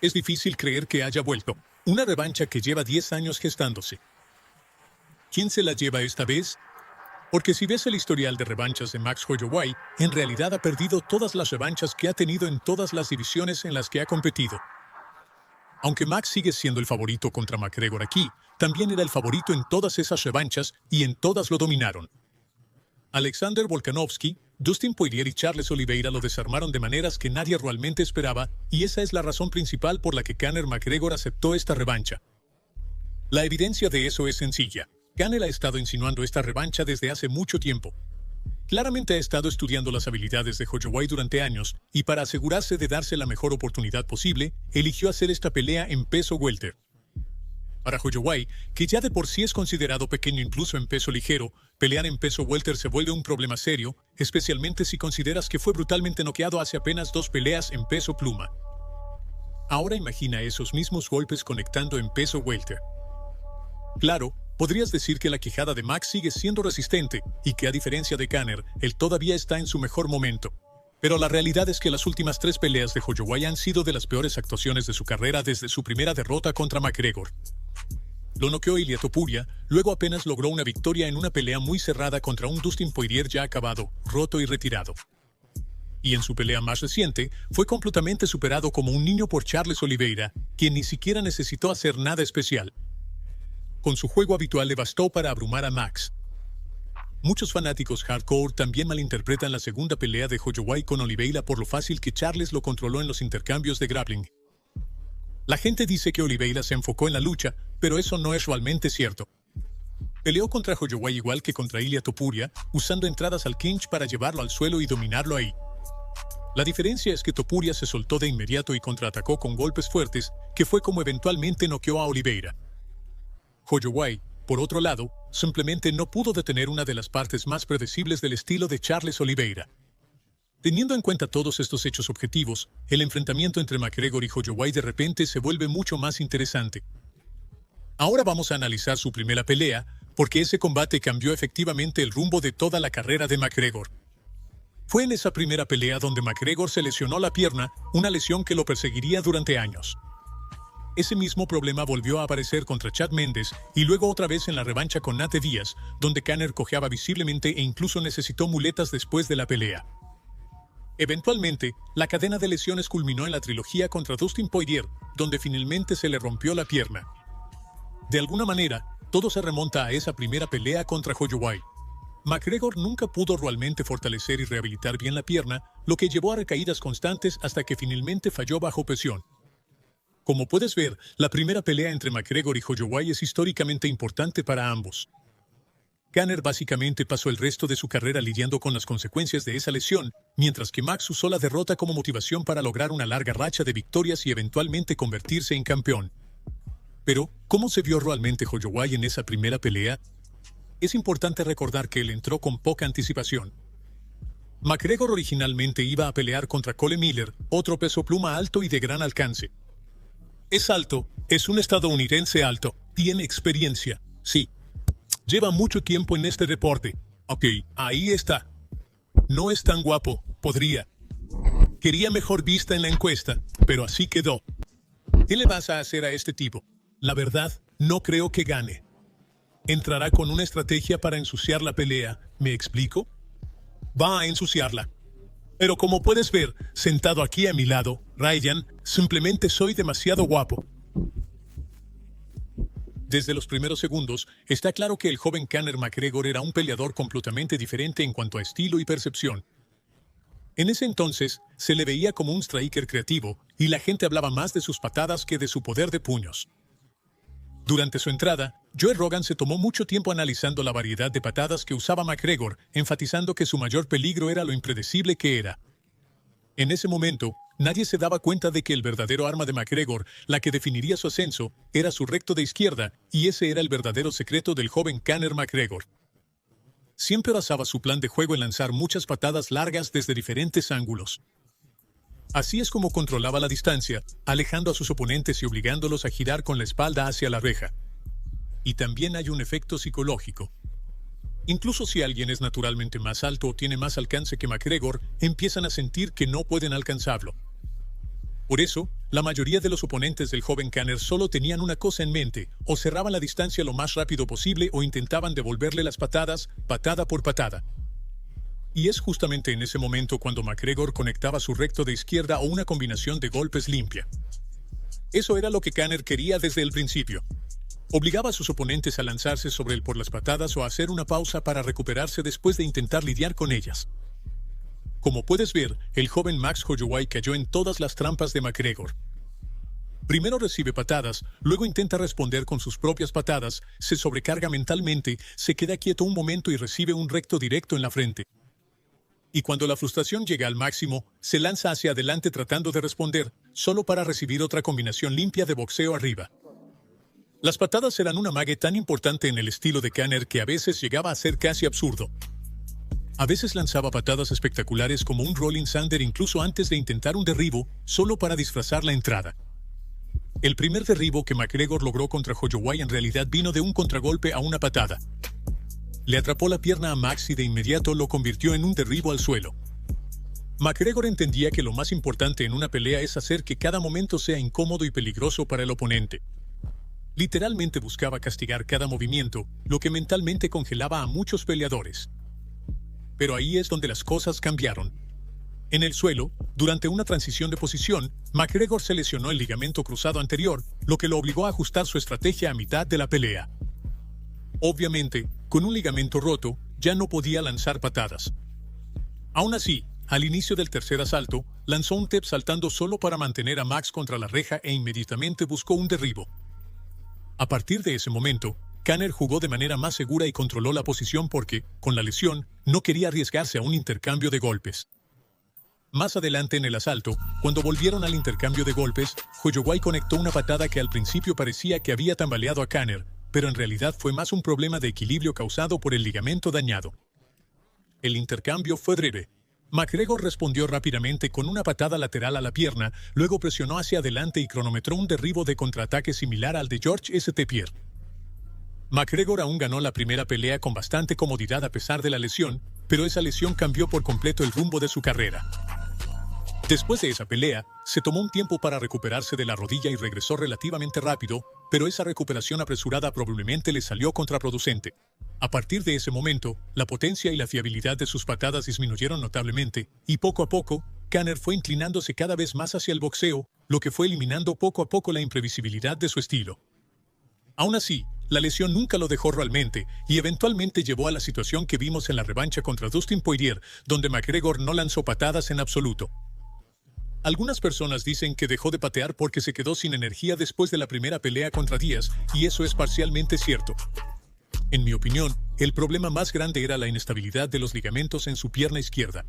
Es difícil creer que haya vuelto. Una revancha que lleva 10 años gestándose. ¿Quién se la lleva esta vez? Porque si ves el historial de revanchas de Max Holloway, en realidad ha perdido todas las revanchas que ha tenido en todas las divisiones en las que ha competido. Aunque Max sigue siendo el favorito contra McGregor aquí, también era el favorito en todas esas revanchas y en todas lo dominaron. Alexander Volkanovski, Dustin Poirier y Charles Oliveira lo desarmaron de maneras que nadie realmente esperaba, y esa es la razón principal por la que Conor McGregor aceptó esta revancha. La evidencia de eso es sencilla. Conor ha estado insinuando esta revancha desde hace mucho tiempo. Claramente ha estado estudiando las habilidades de Holloway durante años, y para asegurarse de darse la mejor oportunidad posible, eligió hacer esta pelea en peso welter. Para Holloway, que ya de por sí es considerado pequeño incluso en peso ligero, pelear en peso welter se vuelve un problema serio, especialmente si consideras que fue brutalmente noqueado hace apenas 2 peleas en peso pluma. Ahora imagina esos mismos golpes conectando en peso welter. Claro, podrías decir que la quijada de Max sigue siendo resistente y que a diferencia de Conor, él todavía está en su mejor momento. Pero la realidad es que las últimas 3 peleas de Holloway han sido de las peores actuaciones de su carrera desde su primera derrota contra McGregor. Lo noqueó Ilia Topuria, luego apenas logró una victoria en una pelea muy cerrada contra un Dustin Poirier ya acabado, roto y retirado. Y en su pelea más reciente, fue completamente superado como un niño por Charles Oliveira, quien ni siquiera necesitó hacer nada especial. Con su juego habitual le bastó para abrumar a Max. Muchos fanáticos hardcore también malinterpretan la segunda pelea de Holloway con Oliveira por lo fácil que Charles lo controló en los intercambios de grappling. La gente dice que Oliveira se enfocó en la lucha, pero eso no es realmente cierto. Peleó contra Holloway igual que contra Ilia Topuria, usando entradas al clinch para llevarlo al suelo y dominarlo ahí. La diferencia es que Topuria se soltó de inmediato y contraatacó con golpes fuertes, que fue como eventualmente noqueó a Oliveira. Holloway, por otro lado, simplemente no pudo detener una de las partes más predecibles del estilo de Charles Oliveira. Teniendo en cuenta todos estos hechos objetivos, el enfrentamiento entre McGregor y Holloway de repente se vuelve mucho más interesante. Ahora vamos a analizar su primera pelea, porque ese combate cambió efectivamente el rumbo de toda la carrera de McGregor. Fue en esa primera pelea donde McGregor se lesionó la pierna, una lesión que lo perseguiría durante años. Ese mismo problema volvió a aparecer contra Chad Mendes y luego otra vez en la revancha con Nate Diaz, donde Conor cojeaba visiblemente e incluso necesitó muletas después de la pelea. Eventualmente, la cadena de lesiones culminó en la trilogía contra Dustin Poirier, donde finalmente se le rompió la pierna. De alguna manera, todo se remonta a esa primera pelea contra Holloway. McGregor nunca pudo realmente fortalecer y rehabilitar bien la pierna, lo que llevó a recaídas constantes hasta que finalmente falló bajo presión. Como puedes ver, la primera pelea entre McGregor y Holloway es históricamente importante para ambos. Conor básicamente pasó el resto de su carrera lidiando con las consecuencias de esa lesión, mientras que Max usó la derrota como motivación para lograr una larga racha de victorias y eventualmente convertirse en campeón. Pero, ¿cómo se vio realmente Holloway en esa primera pelea? Es importante recordar que él entró con poca anticipación. McGregor originalmente iba a pelear contra Cole Miller, otro peso pluma alto y de gran alcance. Es alto, es un estadounidense alto, tiene experiencia, sí. Lleva mucho tiempo en este deporte. Ok, ahí está. No es tan guapo, podría. Quería mejor vista en la encuesta, pero así quedó. ¿Qué le vas a hacer a este tipo? La verdad, no creo que gane. Entrará con una estrategia para ensuciar la pelea, ¿me explico? Va a ensuciarla. Pero como puedes ver, sentado aquí a mi lado, Ryan, simplemente soy demasiado guapo. Desde los primeros segundos, está claro que el joven Conor McGregor era un peleador completamente diferente en cuanto a estilo y percepción. En ese entonces, se le veía como un striker creativo, y la gente hablaba más de sus patadas que de su poder de puños. Durante su entrada, Joe Rogan se tomó mucho tiempo analizando la variedad de patadas que usaba McGregor, enfatizando que su mayor peligro era lo impredecible que era. En ese momento, nadie se daba cuenta de que el verdadero arma de McGregor, la que definiría su ascenso, era su recto de izquierda, y ese era el verdadero secreto del joven Conor McGregor. Siempre basaba su plan de juego en lanzar muchas patadas largas desde diferentes ángulos. Así es como controlaba la distancia, alejando a sus oponentes y obligándolos a girar con la espalda hacia la reja. Y también hay un efecto psicológico. Incluso si alguien es naturalmente más alto o tiene más alcance que McGregor, empiezan a sentir que no pueden alcanzarlo. Por eso, La mayoría de los oponentes del joven Kanner solo tenían una cosa en mente: o cerraban la distancia lo más rápido posible o intentaban devolverle las patadas, patada por patada. Y es justamente en ese momento cuando McGregor conectaba su recto de izquierda o una combinación de golpes limpia. Eso era lo que Kanner quería desde el principio. Obligaba a sus oponentes a lanzarse sobre él por las patadas o a hacer una pausa para recuperarse después de intentar lidiar con ellas. Como puedes ver, el joven Max Holloway cayó en todas las trampas de McGregor. Primero recibe patadas, luego intenta responder con sus propias patadas, se sobrecarga mentalmente, se queda quieto un momento y recibe un recto directo en la frente. Y cuando la frustración llega al máximo, se lanza hacia adelante tratando de responder, solo para recibir otra combinación limpia de boxeo arriba. Las patadas eran una mague tan importante en el estilo de Kanner que a veces llegaba a ser casi absurdo. A veces lanzaba patadas espectaculares como un Rolling Thunder incluso antes de intentar un derribo, solo para disfrazar la entrada. El primer derribo que McGregor logró contra Holloway en realidad vino de un contragolpe a una patada. Le atrapó la pierna a Max y de inmediato lo convirtió en un derribo al suelo. McGregor entendía que lo más importante en una pelea es hacer que cada momento sea incómodo y peligroso para el oponente. Literalmente buscaba castigar cada movimiento, lo que mentalmente congelaba a muchos peleadores. Pero ahí es donde las cosas cambiaron. En el suelo, durante una transición de posición, McGregor se lesionó el ligamento cruzado anterior, lo que lo obligó a ajustar su estrategia a mitad de la pelea. Obviamente, con un ligamento roto, ya no podía lanzar patadas. Aún así, al inicio del tercer asalto, lanzó un tep saltando solo para mantener a Max contra la reja e inmediatamente buscó un derribo. A partir de ese momento, Kanner jugó de manera más segura y controló la posición porque, con la lesión, no quería arriesgarse a un intercambio de golpes. Más adelante en el asalto, cuando volvieron al intercambio de golpes, Holloway conectó una patada que al principio parecía que había tambaleado a Kanner, pero en realidad fue más un problema de equilibrio causado por el ligamento dañado. El intercambio fue breve. McGregor respondió rápidamente con una patada lateral a la pierna, luego presionó hacia adelante y cronometró un derribo de contraataque similar al de George St. Pierre. McGregor aún ganó la primera pelea con bastante comodidad a pesar de la lesión, pero esa lesión cambió por completo el rumbo de su carrera. Después de esa pelea, se tomó un tiempo para recuperarse de la rodilla y regresó relativamente rápido, pero esa recuperación apresurada probablemente le salió contraproducente. A partir de ese momento, la potencia y la fiabilidad de sus patadas disminuyeron notablemente, y poco a poco, Kanner fue inclinándose cada vez más hacia el boxeo, lo que fue eliminando poco a poco la imprevisibilidad de su estilo. Aún así, la lesión nunca lo dejó realmente, y eventualmente llevó a la situación que vimos en la revancha contra Dustin Poirier, donde McGregor no lanzó patadas en absoluto. Algunas personas dicen que dejó de patear porque se quedó sin energía después de la primera pelea contra Díaz, y eso es parcialmente cierto. En mi opinión, el problema más grande era la inestabilidad de los ligamentos en su pierna izquierda.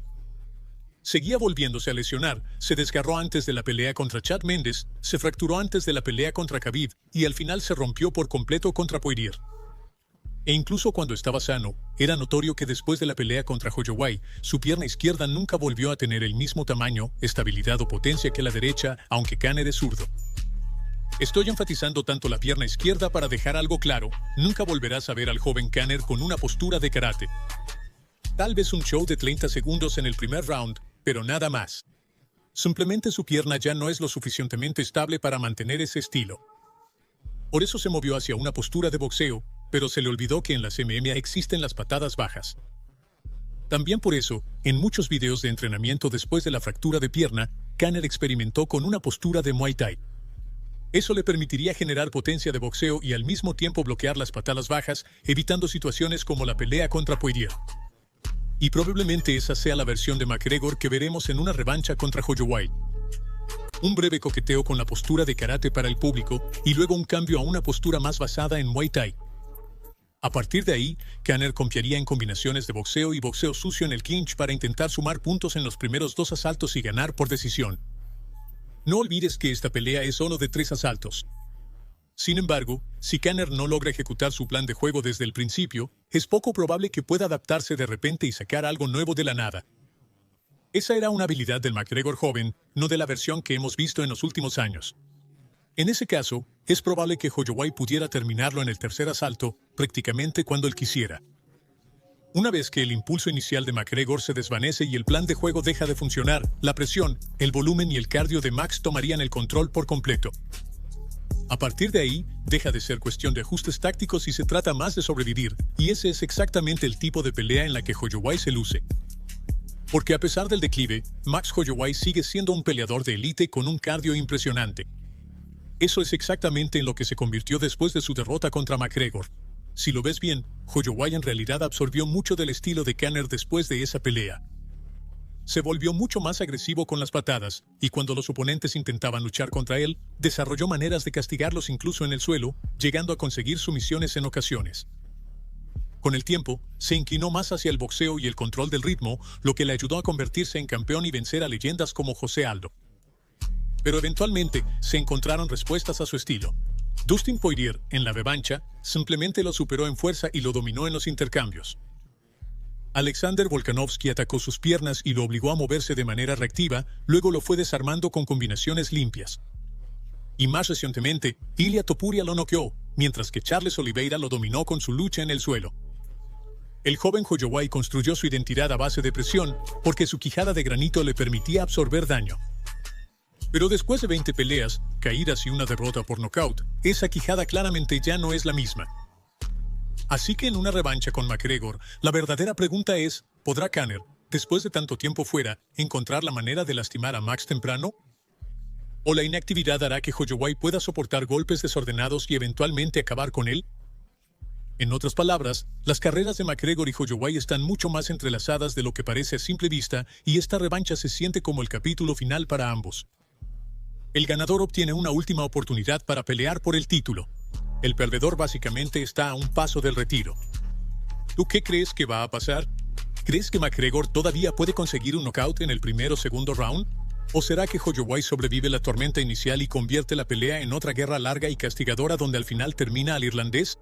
Seguía volviéndose a lesionar, se desgarró antes de la pelea contra Chad Mendes, se fracturó antes de la pelea contra Khabib y al final se rompió por completo contra Poirier. E incluso cuando estaba sano, era notorio que después de la pelea contra Holloway, su pierna izquierda nunca volvió a tener el mismo tamaño, estabilidad o potencia que la derecha, aunque Kanner es zurdo. Estoy enfatizando tanto la pierna izquierda para dejar algo claro: nunca volverás a ver al joven Kanner con una postura de karate. Tal vez un show de 30 segundos en el primer round, pero nada más. Simplemente su pierna ya no es lo suficientemente estable para mantener ese estilo. Por eso se movió hacia una postura de boxeo, pero se le olvidó que en las MMA existen las patadas bajas. También por eso, en muchos videos de entrenamiento después de la fractura de pierna, Kanner experimentó con una postura de Muay Thai. Eso le permitiría generar potencia de boxeo y al mismo tiempo bloquear las patadas bajas, evitando situaciones como la pelea contra Poirier. Y probablemente esa sea la versión de McGregor que veremos en una revancha contra Holloway. Un breve coqueteo con la postura de karate para el público y luego un cambio a una postura más basada en Muay Thai. A partir de ahí, Kanner confiaría en combinaciones de boxeo y boxeo sucio en el clinch para intentar sumar puntos en los primeros 2 asaltos y ganar por decisión. No olvides que esta pelea es solo de 3 asaltos. Sin embargo, si Kanner no logra ejecutar su plan de juego desde el principio, es poco probable que pueda adaptarse de repente y sacar algo nuevo de la nada. Esa era una habilidad del McGregor joven, no de la versión que hemos visto en los últimos años. En ese caso, es probable que Holloway pudiera terminarlo en el tercer asalto, prácticamente cuando él quisiera. Una vez que el impulso inicial de McGregor se desvanece y el plan de juego deja de funcionar, la presión, el volumen y el cardio de Max tomarían el control por completo. A partir de ahí, deja de ser cuestión de ajustes tácticos y se trata más de sobrevivir, y ese es exactamente el tipo de pelea en la que Holloway se luce. Porque a pesar del declive, Max Holloway sigue siendo un peleador de élite con un cardio impresionante. Eso es exactamente en lo que se convirtió después de su derrota contra McGregor. Si lo ves bien, Holloway en realidad absorbió mucho del estilo de Conor después de esa pelea. Se volvió mucho más agresivo con las patadas, y cuando los oponentes intentaban luchar contra él, desarrolló maneras de castigarlos incluso en el suelo, llegando a conseguir sumisiones en ocasiones. Con el tiempo, se inclinó más hacia el boxeo y el control del ritmo, lo que le ayudó a convertirse en campeón y vencer a leyendas como José Aldo. Pero eventualmente, se encontraron respuestas a su estilo. Dustin Poirier, en la revancha, simplemente lo superó en fuerza y lo dominó en los intercambios. Alexander Volkanovski atacó sus piernas y lo obligó a moverse de manera reactiva, luego lo fue desarmando con combinaciones limpias. Y más recientemente, Ilia Topuria lo noqueó, mientras que Charles Oliveira lo dominó con su lucha en el suelo. El joven Holloway construyó su identidad a base de presión, porque su quijada de granito le permitía absorber daño. Pero después de 20 peleas, caídas y una derrota por nocaut, esa quijada claramente ya no es la misma. Así que en una revancha con McGregor, la verdadera pregunta es, ¿podrá Conor, después de tanto tiempo fuera, encontrar la manera de lastimar a Max temprano? ¿O la inactividad hará que Holloway pueda soportar golpes desordenados y eventualmente acabar con él? En otras palabras, las carreras de McGregor y Holloway están mucho más entrelazadas de lo que parece a simple vista, y esta revancha se siente como el capítulo final para ambos. El ganador obtiene una última oportunidad para pelear por el título. El perdedor básicamente está a un paso del retiro. ¿Tú qué crees que va a pasar? ¿Crees que McGregor todavía puede conseguir un knockout en el primero o segundo round? ¿O será que Holloway sobrevive la tormenta inicial y convierte la pelea en otra guerra larga y castigadora donde al final termina al irlandés?